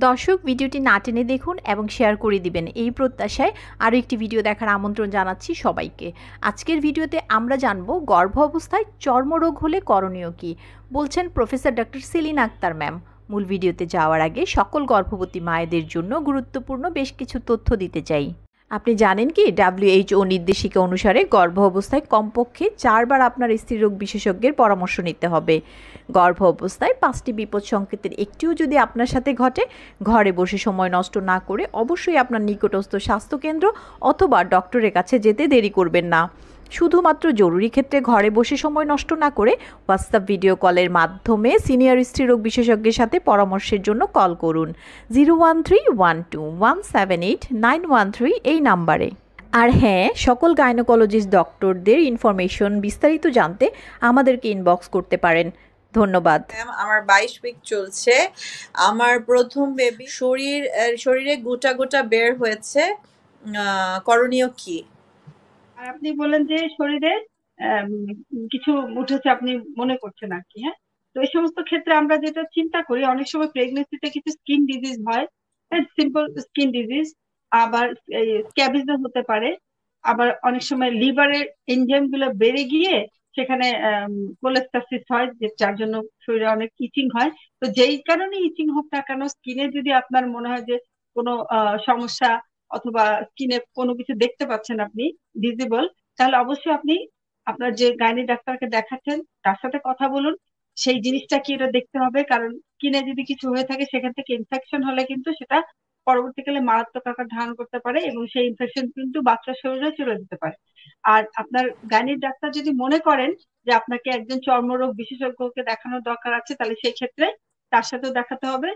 দর্শক ভিডিওটি না টেনে দেখুন এবং শেয়ার করে দিবেন এই প্রত্যাশায় আরও একটি ভিডিও দেখার আমন্ত্রণ জানাচ্ছি সবাইকে। আজকের ভিডিওতে আমরা জানব গর্ভ অবস্থায় চর্মরোগ হলে করণীয় কী, বলছেন professor doctor Selina Akhtar ma'am. মূল ভিডিওতে যাওয়ার আগে সকল গর্ভবতী মায়েদের জন্য গুরুত্বপূর্ণ বেশ কিছু তথ্য দিতে চাই। আপনি জানেন কি WHO নির্দেশিকা অনুসারে গর্ভ অবস্থায় কমপক্ষে 4 বার আপনার স্ত্রীরোগ বিশেষজ্ঞের পরামর্শ নিতে হবে। গর্ভ অবস্থায় 5টি বিপদ সংকেতের একটিও যদি আপনার সাথে ঘটে, ঘরে বসে সময় নষ্ট না করে অবশ্যই আপনার নিকটস্থ স্বাস্থ্যকেন্দ্র অথবা ডক্টরের কাছে যেতে দেরি করবেন না। শুধুমাত্র জরুরি ক্ষেত্রে ঘরে বসে সময় নষ্ট না করে হোয়াটসঅ্যাপ ভিডিও কলের মাধ্যমে সিনিয়র স্ত্রীরোগ বিশেষজ্ঞের সাথে পরামর্শের জন্য কল করুন 01312178913 এই নাম্বারে। আর হ্যাঁ, সকল গাইনোকোলজিস্ট ডক্টরদের ইনফরমেশন বিস্তারিত জানতে আমাদেরকে ইনবক্স করতে পারেন। ধন্যবাদ। আমার 22 উইক চলছে। আমার প্রথম বেবি শরীরে গোটা গোটা বের হয়েছে। করণীয় কি? আর আপনি বলেন যে শরীরে কিছু উঠেছে আপনি মনে করছেন আর কি। হ্যাঁ, তো এই সমস্ত ক্ষেত্রে আমরা যেটা চিন্তা করি, অনেক সময় প্রেগনেন্সিতে কিছু স্কিন ডিজিজ হয়, সিম্পল স্কিন ডিজিজ, আবার স্ক্যাবিজও হতে পারে, আবার অনেক সময় লিভারের এনজাইম গুলো বেড়ে গিয়ে সেখানে কোলেস্টাসিস হয়, যার জন্য শরীরে অনেক ইচিং হয়। তো যেই কারণে ইচিং হোক না কেন, স্কিনে যদি আপনার মনে হয় যে কোনো সমস্যা অথবা স্কিনে কোনো কিছু দেখতে পাচ্ছেন আপনি ভিজিবল, তাহলে অবশ্যই আপনি আপনার যে গাইনি ডাক্তারকে দেখাচ্ছেন তার সাথে কথা বলুন। সেই জিনিসটা কি এটা দেখতে হবে, কারণ স্কিনে যদি কিছু হয়ে থাকে সেখান থেকে ইনফেকশন হলে কিন্তু সেটা পরবর্তীকালে মারাত্মক আকার ধারণ করতে পারে এবং সেই ইনফেকশন কিন্তু বাচ্চার শরীরে চলে যেতে পারে। আর আপনার গাইনির ডাক্তার যদি মনে করেন যে আপনাকে একজন চর্মরোগ বিশেষজ্ঞকে দেখানোর দরকার আছে, তাহলে সেই ক্ষেত্রে তার সাথেও দেখাতে হবে।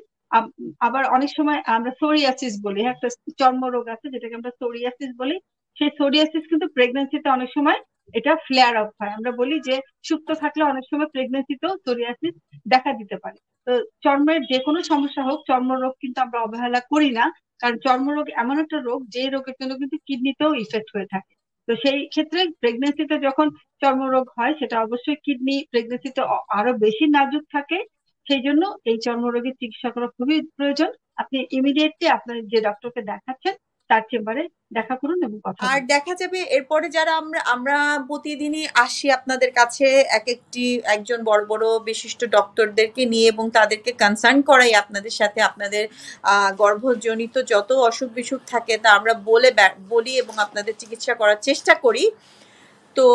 আবার অনেক সময় আমরা সোরিয়াসিস বলি, একটা চর্মরোগ আছে যেটাকে আমরা সোরিয়াসিস বলি। সেই সোরিয়াসিস কিন্তু প্রেগনেন্সিতে অনেক সময় এটা ফ্লেয়ার আপ হয়। আমরা বলি যে সুপ্ত থাকলে অনেক সময় প্রেগনেন্সিতেও সোরিয়াসিস দেখা দিতে পারে। তো চর্মের যে কোনো সমস্যা হোক, চর্মরোগ কিন্তু আমরা অবহেলা করি না, কারণ চর্মরোগ এমন একটা রোগ যে রোগের জন্য কিন্তু কিডনিতেও ইফেক্ট হয়ে থাকে। তো সেই ক্ষেত্রে প্রেগনেন্সিতে যখন চর্মরোগ হয় সেটা অবশ্যই কিডনি প্রেগনেন্সিতে আরো বেশি নাজুক থাকে। সেই জন্য এই চর্মরোগের চিকিৎসা করা খুবই প্রয়োজন। আপনি ইমিডিয়েটলি আপনার যে ডক্টরকে দেখাচ্ছেন তার চেম্বারে দেখা করুন এবং কথা আর বলুন। দেখা যাবে এরপরে যারা আমরা প্রতিদিনই আসি আপনাদের কাছে একজন বড় বড় বিশিষ্ট ডক্টরদেরকে নিয়ে এবং তাদেরকে কনসার্ন করাই আপনাদের সাথে। আপনাদের গর্ভজনিত যত অসুখ বিসুখ থাকে তা আমরা বলি এবং আপনাদের চিকিৎসা করার চেষ্টা করি। তো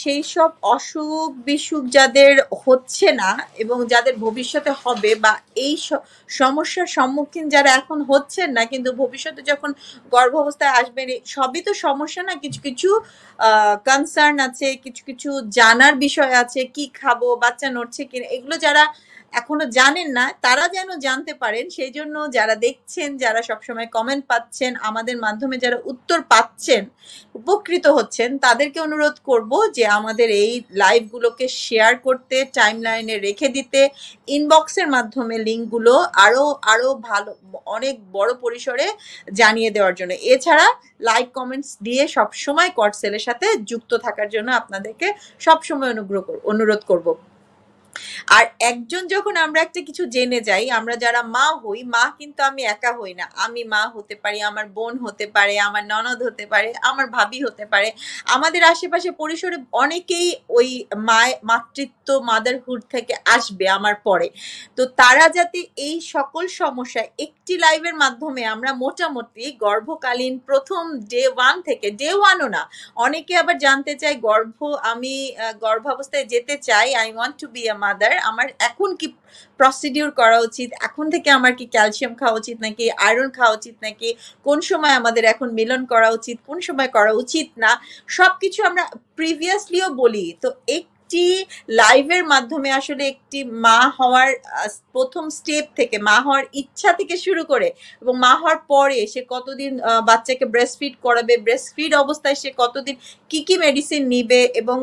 সেই সব অসুখ বিসুখ যাদের হচ্ছে না এবং যাদের ভবিষ্যতে হবে, বা এই সমস্যার সম্মুখীন যারা এখন হচ্ছেন না কিন্তু ভবিষ্যতে যখন গর্ভ অবস্থায় আসবেন, সবই তো সমস্যা না, কিছু কিছু কনসার্ন আছে, কিছু কিছু জানার বিষয় আছে, কি খাবো, বাচ্চা নড়ছে কিনা, এগুলো যারা এখনো জানেন না তারা যেন জানতে পারেন। সেই জন্য যারা দেখছেন, যারা সবসময় কমেন্ট পাচ্ছেন, আমাদের মাধ্যমে যারা উত্তর পাচ্ছেন, উপকৃত হচ্ছেন, তাদেরকে অনুরোধ করব যে আমাদের এই লাইভগুলোকে শেয়ার করতে, টাইমলাইনে রেখে দিতে, ইনবক্সের মাধ্যমে লিঙ্কগুলো আরো ভালো অনেক বড় পরিসরে জানিয়ে দেওয়ার জন্য। এছাড়া লাইক কমেন্টস দিয়ে সবসময় কটসেলের সাথে যুক্ত থাকার জন্য আপনাদেরকে সবসময় অনুরোধ করব। আর একজন যখন আমরা একটা কিছু জেনে যাই, আমরা যারা মা হই, মা কিন্তু আমি একা হই না, আমি মা হতে পারি, আমার বোন হতে পারে, আমার ননদ হতে পারে, আমার ভাবি হতে পারে, আমাদের আশেপাশে পরিসরে অনেকেই ওই মাতৃত্ব মাদারহুড থেকে আসবে আমার পরে। তো তারা যাতে এই সকল সমস্যা একটি লাইভের মাধ্যমে আমরা মোটামুটি গর্ভকালীন প্রথম ডে 1 থেকে, ডে 1ও না, অনেকে আবার জানতে চাই আমি গর্ভাবস্থায় যেতে চাই, I want to be a mother, আমার এখন কি প্রসিডিউর করা উচিত, এখন থেকে আমার কি ক্যালসিয়াম খাওয়া উচিত নাকি আয়রন খাওয়া উচিত নাকি, কোন সময় আমাদের এখন মিলন করা উচিত, কোন সময় করা উচিত না, সবকিছু আমরা প্রিভিয়াসলিও বলি। তো একটি লাইভের মাধ্যমে আসলে একটি মা হওয়ার প্রথম স্টেপ থেকে, মা হওয়ার ইচ্ছা থেকে শুরু করে এবং মা হওয়ার পরে সে কতদিন বাচ্চাকে ব্রেস্ট ফিড করাবে, ব্রেস্ট ফিড অবস্থায় সে কতদিন কি কি মেডিসিন নিবে, এবং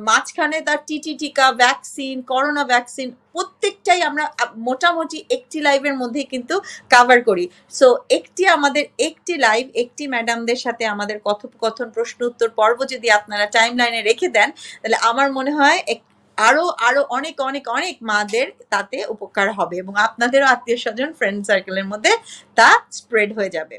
মাঝখানে তার টিটি টিকা, ভ্যাকসিন, করোনা ভ্যাকসিন, প্রত্যেকটাই আমরা মোটামুটি একটি লাইভের মধ্যেই কিন্তু কাভার করি। সো আমাদের একটি লাইভ, একটি ম্যাডামদের সাথে আমাদের কথোপকথন, প্রশ্ন উত্তর পর্ব যদি আপনারা টাইম লাইনে রেখে দেন, তাহলে আমার মনে হয় আরো আরো অনেক অনেক অনেক মাদের তাতে উপকার হবে এবং আপনাদেরও আত্মীয় স্বজন ফ্রেন্ড সার্কেলের মধ্যে তা স্প্রেড হয়ে যাবে।